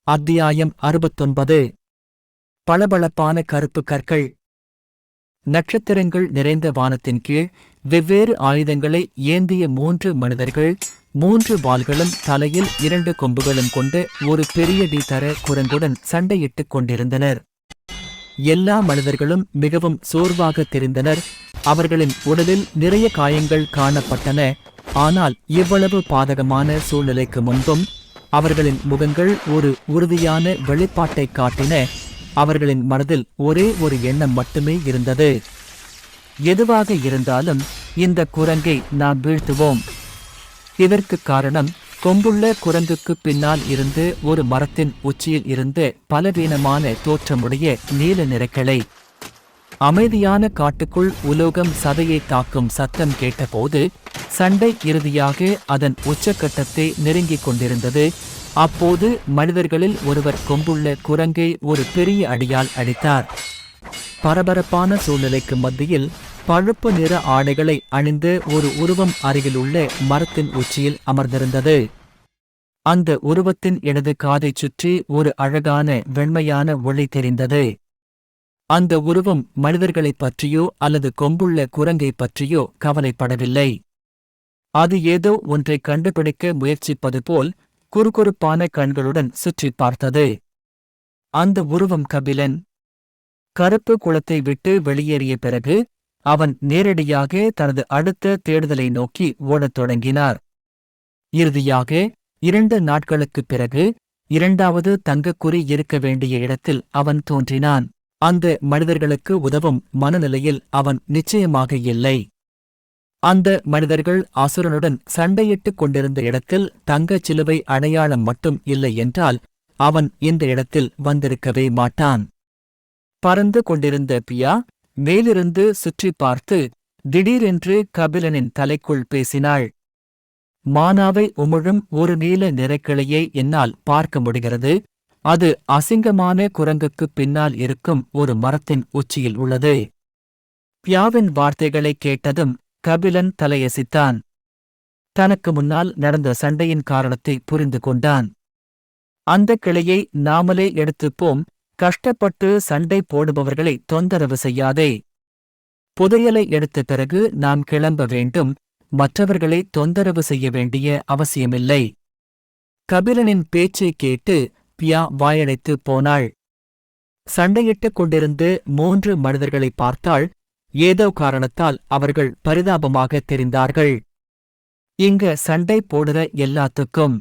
அத்தியாயம் 69. பளபளப்பான கருப்பு கற்கள். நட்சத்திரங்கள் நிறைந்த வானத்தின் கீழ் வெவ்வேறு ஆயுதங்களை ஏந்திய 3 மனிதர்கள், 3 வாள்களும் தலையில் 2 கொம்புகளும் கொண்டு ஒரு பெரிய தர குரங்குடன் சண்டையிட்டுக் கொண்டிருந்தனர். எல்லா மனிதர்களும் மிகவும் சோர்வாக தெரிந்தனர். அவர்களின் உடலில் நிறைய காயங்கள் காணப்பட்டன. ஆனால் இவ்வளவு பாதகமான சூழ்நிலைக்கு முன்பும் அவர்களின் முகங்கள் ஒரு உறுதியான வெளிப்பாட்டை காட்டின. அவர்களின் மனதில் ஒரே ஒரு எண்ணம் மட்டுமே இருந்தது. எதுவாக இருந்தாலும் இந்த குரங்கை நாம் வீழ்த்துவோம். இதற்கு காரணம், கொம்புள்ள குரங்குக்கு பின்னால் இருந்து ஒரு மரத்தின் உச்சியில் இருந்து பலவீனமான தோற்றமுடைய நீல நிறக்கிளை. அமைதியான காட்டுக்குள் உலோகம் சதையை தாக்கும் சத்தம் கேட்டபோது சண்டை இறுதியாக அதன் உச்சக்கட்டத்தை நெருங்கிக் கொண்டிருந்தது. அப்போது மனிதர்களில் ஒருவர் கொம்புள்ள குரங்கை ஒரு பெரிய அடியால் அடித்தார். பரபரப்பான சூழ்நிலைக்கு மத்தியில் பழுப்பு நிற ஆடைகளை அணிந்த ஒரு உருவம் அருகிலுள்ள மரத்தின் உச்சியில் அமர்ந்திருந்தது. அந்த உருவத்தின் இடது காதைச் சுற்றி ஒரு அழகான வெண்மையான ஒளி தெரிந்தது. அந்த உருவம் மனிதர்களைப் பற்றியோ அல்லது கொம்புள்ள குரங்கைப் பற்றியோ கவலைப்படவில்லை. அது ஏதோ ஒன்றை கண்டுபிடிக்க முயற்சிப்பது போல் குறுகுறுப்பான கண்களுடன் சுற்றி பார்த்தது. அந்த உருவம் கபிலன். கருப்பு குளத்தை விட்டு வெளியேறிய பிறகு அவன் நேரடியாக தனது அடுத்த தேடுதலை நோக்கி ஓடத் தொடங்கினார். இறுதியாக 2 நாட்களுக்குப் பிறகு 2வது தங்கக்குறி இருக்க வேண்டிய இடத்தில் அவன் தோன்றினான். அந்த மனிதர்களுக்கு உதவும் மனநிலையில் அவன் நிச்சயமாக இல்லை. அந்த மனிதர்கள் அசுரனுடன் சண்டையிட்டுக் கொண்டிருந்த இடத்தில் தங்கச் சிலுவை அடையாளம் மட்டும் இல்லை என்றால் அவன் இந்த இடத்தில் வந்திருக்கவே மாட்டான். பறந்து கொண்டிருந்த பியா மேலிருந்து சுற்றி பார்த்து திடீரென்று கபிலனின் தலைக்குள் பேசினாள். மானாவை உமிழும் ஒரு நீல நிறக்கிளையை என்னால் பார்க்க முடிகிறது. அது அசிங்கமான குரங்குக்குப் பின்னால் இருக்கும் ஒரு மரத்தின் உச்சியில் உள்ளது. பியாவின் வார்த்தைகளை கேட்டதும் கபிலன் தலையசித்தான். தனக்கு முன்னால் நடந்த சண்டையின் காரணத்தை புரிந்து கொண்டான். அந்த கிளையை நாமளே எடுத்துப்போம். கஷ்டப்பட்டு சண்டை போடுபவர்களை தொந்தரவு செய்யாதே. புதையலை எடுத்த பிறகு நாம் கிளம்ப வேண்டும். மற்றவர்களை தொந்தரவு செய்ய வேண்டிய அவசியமில்லை. கபிலனின் பேச்சைக் கேட்டு பியா வாயடைத்து போனாள். சண்டையிட்டுக் கொண்டிருந்து 3 மனிதர்களை பார்த்தாள். ஏதோ காரணத்தால் அவர்கள் பரிதாபமாக தெரிந்தார்கள். இங்க சண்டை போடுற எல்லாத்துக்கும்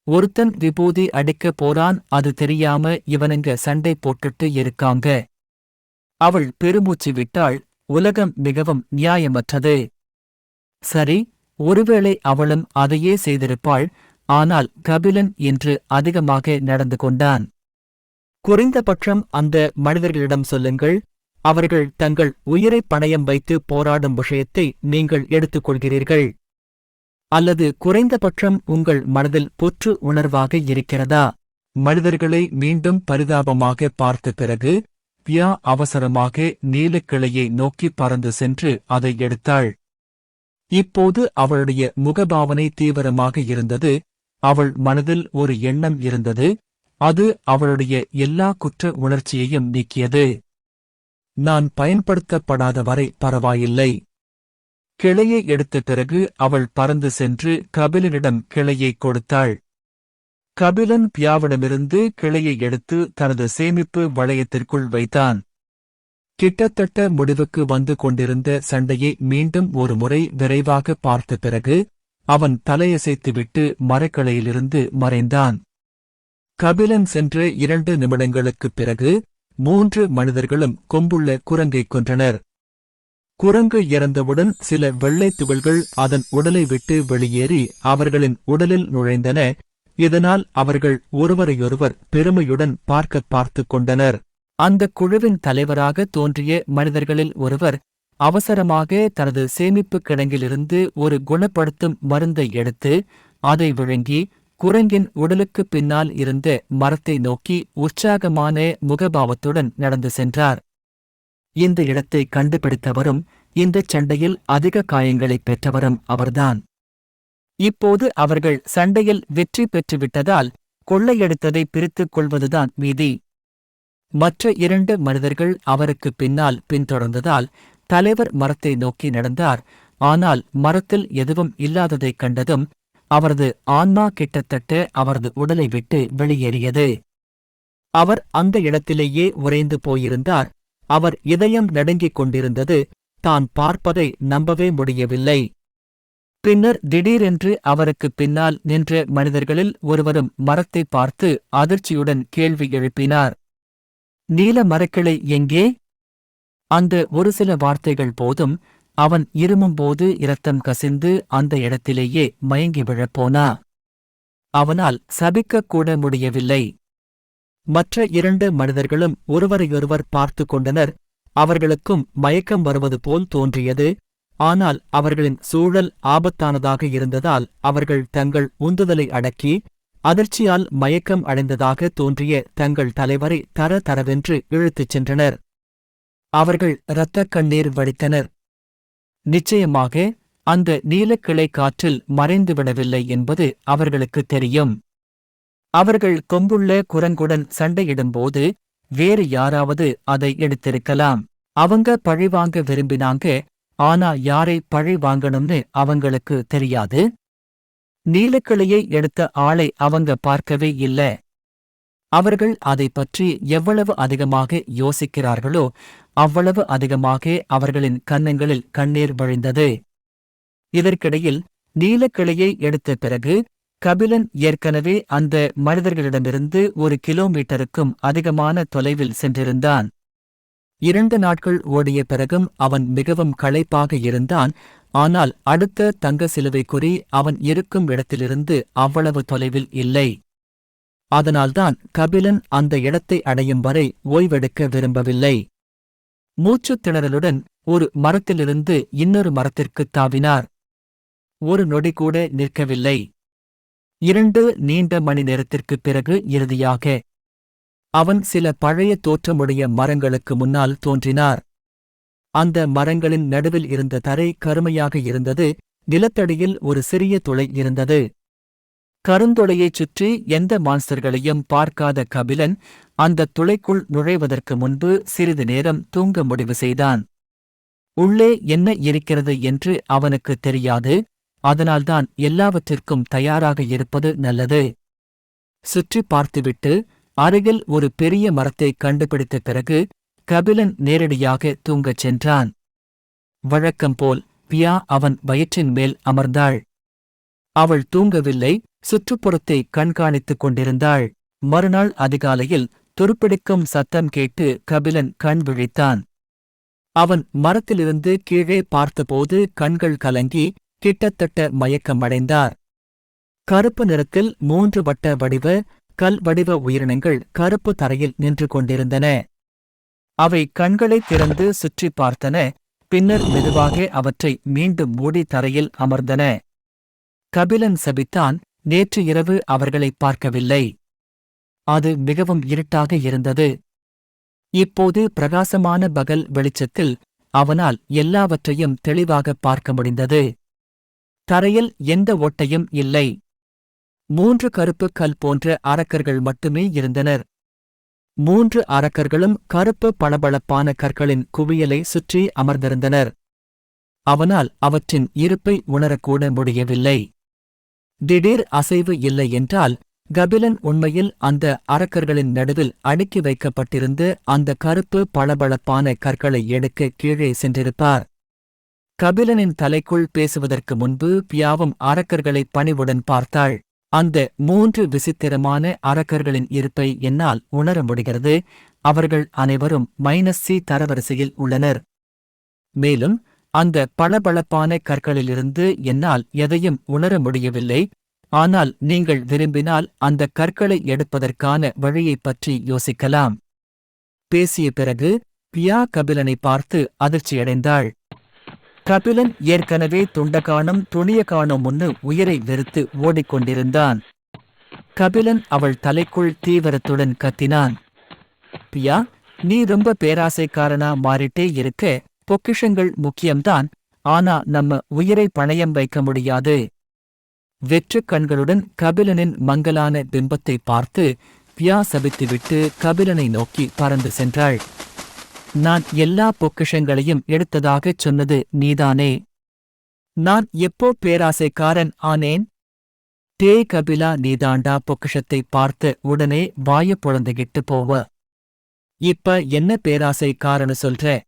ஒருத்தன் விபூதி அடிக்க போறான். அது தெரியாம இவனுங்க சண்டை போட்டுட்டு இருக்காங்க. அவள் பெருமூச்சு விட்டாள். உலகம் மிகவும் நியாயமற்றது. சரி, ஒருவேளை அவளும் அதையே செய்திருப்பாள். ஆனால் கபிலன் இன்று அதிகமாக நடந்து கொண்டான். குறைந்தபட்சம் அந்த மனிதர்களிடம் சொல்லுங்கள். அவர்கள் தங்கள் உயிரை பணயம் வைத்து போராடும் விஷயத்தை நீங்கள் எடுத்துக்கொள்கிறீர்கள். அல்லது குறைந்தபட்சம் உங்கள் மனதில் புற்று உணர்வாக இருக்கிறதா? மனிதர்களை மீண்டும் பரிதாபமாக பார்த்த பிறகு பியா அவசரமாக நீலக்கிளையை நோக்கி பறந்து சென்று அதை எடுத்தாள். இப்போது அவளுடைய முகபாவனை தீவிரமாக இருந்தது. அவள் மனதில் ஒரு எண்ணம் இருந்தது. அது அவளுடைய எல்லா குற்ற உணர்ச்சியையும் நீக்கியது. நான் பயன்படுத்தப்படாத வரை பரவாயில்லை. கிளையை எடுத்த பிறகு அவள் பறந்து சென்று கபிலனிடம் கிளையை கொடுத்தாள். கபிலன் பியாவிடமிருந்து கிளையை எடுத்து தனது சேமிப்பு வளையத்திற்குள் வைத்தான். கிட்டத்தட்ட முடிவுக்கு வந்து கொண்டிருந்த சண்டையை மீண்டும் ஒரு முறை விரைவாக பார்த்த பிறகு அவன் தலையசைத்துவிட்டு மரக்கிளையிலிருந்து மறைந்தான். கபிலன் சென்ற 2 நிமிடங்களுக்குப் பிறகு 3 மனிதர்களும் கொம்புள்ள குரங்கைக் கொன்றனர். குரங்கு இறந்தவுடன் சில வெள்ளைத் துகள்கள் அதன் உடலை விட்டு வெளியேறி அவர்களின் உடலில் நுழைந்தன. இதனால் அவர்கள் ஒருவரையொருவர் பெருமையுடன் பார்த்துக் கொண்டனர். அந்த குழுவின் தலைவராக தோன்றிய மனிதர்களில் ஒருவர் அவசரமாக தனது சேமிப்புக் கிடங்கிலிருந்து ஒரு குணப்படுத்தும் மருந்தை எடுத்து அதை விழுங்கி குரங்கின் உடலுக்குப் பின்னால் இருந்த மரத்தை நோக்கி உற்சாகமான முகபாவத்துடன் நடந்து சென்றார். இந்த இடத்தை கண்டுபிடித்தவரும் இந்தச் சண்டையில் அதிக காயங்களைப் பெற்றவரும் அவர்தான். இப்போது அவர்கள் சண்டையில் வெற்றி பெற்றுவிட்டதால் கொள்ளையடித்ததை பிரித்துக் கொள்வதுதான் மீதி. மற்ற 2 மனிதர்கள் அவருக்கு பின்னால் பின்தொடர்ந்ததால் தலைவர் மரத்தை நோக்கி நடந்தார். ஆனால் மரத்தில் எதுவும் இல்லாததைக் கண்டதும் அவரது ஆன்மா கிட்டத்தட்ட அவரது உடலை விட்டு வெளியேறியது. அவர் அந்த இடத்திலேயே உறைந்து போயிருந்தார். அவர் இதயம் நடுங்கிக் கொண்டிருந்தது. தான் பார்ப்பதை நம்பவே முடியவில்லை. பின்னர் திடீரென்று அவருக்கு பின்னால் நின்ற மனிதர்களில் ஒருவரும் மரத்தை பார்த்து அதிர்ச்சியுடன் கேள்வி எழுப்பினார். நீல மரக்கிளை எங்கே? அந்த ஒரு சில வார்த்தைகள் போதும். அவன் இருமும்போது இரத்தம் கசிந்து அந்த இடத்திலேயே மயங்கி விழப்போனா. அவனால் சபிக்கக் கூட முடியவில்லை. மற்ற 2 மனிதர்களும் ஒருவரையொருவர் பார்த்து கொண்டனர். அவர்களுக்கும் மயக்கம் வருவது போல் தோன்றியது. ஆனால் அவர்களின் சூழல் ஆபத்தானதாக இருந்ததால் அவர்கள் தங்கள் உந்துதலை அடக்கி அதிர்ச்சியால் மயக்கம் அடைந்ததாக தோன்றிய தங்கள் தலைவரை தரதரவென்று இழுத்துச் சென்றனர். அவர்கள் இரத்தக் கண்ணீர் வடித்தனர். நிச்சயமாக அந்த நீலக்கிளை காற்றில் மறைந்துவிடவில்லை என்பது அவர்களுக்குத் தெரியும். அவர்கள் கொம்புள்ள குரங்குடன் சண்டையிடும்போது வேறு யாராவது அதை எடுத்திருக்கலாம். அவங்க பழிவாங்க விரும்பினாங்க. ஆனா யாரை பழி வாங்கணும்னு அவங்களுக்கு தெரியாது. நீலக்கிளையை எடுத்த ஆளை அவங்க பார்க்கவே இல்ல. அவர்கள் அதை பற்றி எவ்வளவு அதிகமாக யோசிக்கிறார்களோ அவ்வளவு அதிகமாக அவர்களின் கன்னங்களில் கண்ணீர் வழிந்தது. இதற்கிடையில் நீலக்கிளையை எடுத்த பிறகு கபிலன் ஏற்கனவே அந்த மனிதர்களிடமிருந்து 1 கிலோமீட்டருக்கும் அதிகமான தொலைவில் சென்றிருந்தான். 2 நாட்கள் ஓடிய பிறகும் அவன் மிகவும் களைப்பாக இருந்தான். ஆனால் அடுத்த தங்க சிலுவைக்குறி அவன் இருக்கும் இடத்திலிருந்து அவ்வளவு தொலைவில் இல்லை. அதனால்தான் கபிலன் அந்த இடத்தை அடையும் வரை ஓய்வெடுக்க விரும்பவில்லை. மூச்சுத் திணறலுடன் ஒரு மரத்திலிருந்து இன்னொரு மரத்திற்குத் தாவினார். ஒரு நொடி கூட நிற்கவில்லை. 2 நீண்ட மணி நேரத்திற்குப் பிறகு இறுதியாக அவன் சில பழைய தோற்றமுடைய மரங்களுக்கு முன்னால் தோன்றினார். அந்த மரங்களின் நடுவில் இருந்த தரை கருமையாக இருந்தது. நிலத்தடியில் ஒரு சிறிய துளை இருந்தது. கருந்துளையைச் சுற்றி எந்த மான்ஸ்டர்களையும் பார்க்காத கபிலன் அந்த துளைக்குள் நுழைவதற்கு முன்பு சிறிது நேரம் தூங்க முடிவு செய்தான். உள்ளே என்ன இருக்கிறது என்று அவனுக்குத் தெரியாது. அதனால்தான் எல்லாவற்றிற்கும் தயாராக இருப்பது நல்லது. சுற்றி பார்த்துவிட்டு அருகில் ஒரு பெரிய மரத்தை கண்டுபிடித்த பிறகு கபிலன் நேரடியாக தூங்கச் சென்றான். வழக்கம்போல் பியா அவன் வயிற்றின் மேல் அமர்ந்தாள். அவள் தூங்கவில்லை. சுற்றுப்புறத்தை கண்காணித்துக் கொண்டிருந்தாள். மறுநாள் அதிகாலையில் துருப்பிடிக்கும் சத்தம் கேட்டு கபிலன் கண் விழித்தான். அவன் மரத்திலிருந்து கீழே பார்த்தபோது கண்கள் கலங்கி கிட்டத்தட்ட மயக்கமடைந்தார். கருப்பு நிறத்தில் 3 வட்ட வடிவ கல் வடிவ உயிரினங்கள் கருப்பு தரையில் நின்று கொண்டிருந்தன. அவை கண்களைத் திறந்து சுற்றி பார்த்தன. பின்னர் மெதுவாக அவற்றை மீண்டும் மூடி தரையில் அமர்ந்தன. கபிலன் சபித்தான். நேற்று இரவு அவர்களை பார்க்கவில்லை. அது மிகவும் இருட்டாக இருந்தது. இப்போது பிரகாசமான பகல் வெளிச்சத்தில் அவனால் எல்லாவற்றையும் தெளிவாக பார்க்க முடிந்தது. தரையில் எந்த ஓட்டையும் இல்லை. 3 கருப்பு கல் போன்ற அரக்கர்கள் மட்டுமே இருந்தனர். 3 அரக்கர்களும் கருப்பு பளபளப்பான கற்களின் குவியலை சுற்றி அமர்ந்திருந்தனர். அவனால் அவற்றின் இருப்பை உணரக்கூட முடியவில்லை. திடீர் அசைவு இல்லை என்றால் கபிலன் உண்மையில் அந்த அரக்கர்களின் நடுவில் அடுக்கி வைக்கப்பட்டிருந்த அந்த கருப்பு பளபளப்பான கற்களை எடுக்க கீழே சென்றிருப்பார். கபிலனின் தலைக்குள் பேசுவதற்கு முன்பு பியாவும் அரக்கர்களை பணிவுடன் பார்த்தாள். அந்த 3 விசித்திரமான அரக்கர்களின் இருப்பை என்னால் உணர முடிகிறது. அவர்கள் அனைவரும் -C தரவரிசையில் உள்ளனர். மேலும் அந்த பளபளப்பான கற்களிலிருந்து என்னால் எதையும் உணர முடியவில்லை. ஆனால் நீங்கள் விரும்பினால் அந்த கற்களை எடுப்பதற்கான வழியைப் பற்றி யோசிக்கலாம். பேசிய பிறகு பியா கபிலனை பார்த்து அதிர்ச்சியடைந்தாள். கபிலன் ஏற்கனவே துண்டகானம் துணியகானம் முன்னு உயிரை வெறுத்து ஓடிக்கொண்டிருந்தான். கபிலன் அவள் தலைக்குள் தீவிரத்துடன் கத்தினான். பியா, நீ ரொம்ப பேராசைக்காரனா மாறிட்டே இருக்க. பொக்கிஷங்கள் முக்கியம்தான். ஆனா நம்ம உயிரை பணயம் வைக்க முடியாது. வெற்றுக் கண்களுடன் கபிலனின் மங்கலான பிம்பத்தை பார்த்து வியா சபித்துவிட்டு கபிலனை நோக்கி பறந்து சென்றாள். நான் எல்லா பொக்கிஷங்களையும் எடுத்ததாகச் சொன்னது நீதானே? நான் எப்போ பேராசைக்காரன் ஆனேன்? டேய் கபிலா, நீதாண்டா பொக்கிஷத்தை பார்த்த உடனே வாய பொழந்துகிட்டு போவ. இப்ப என்ன பேராசைக்காரனு சொல்ற?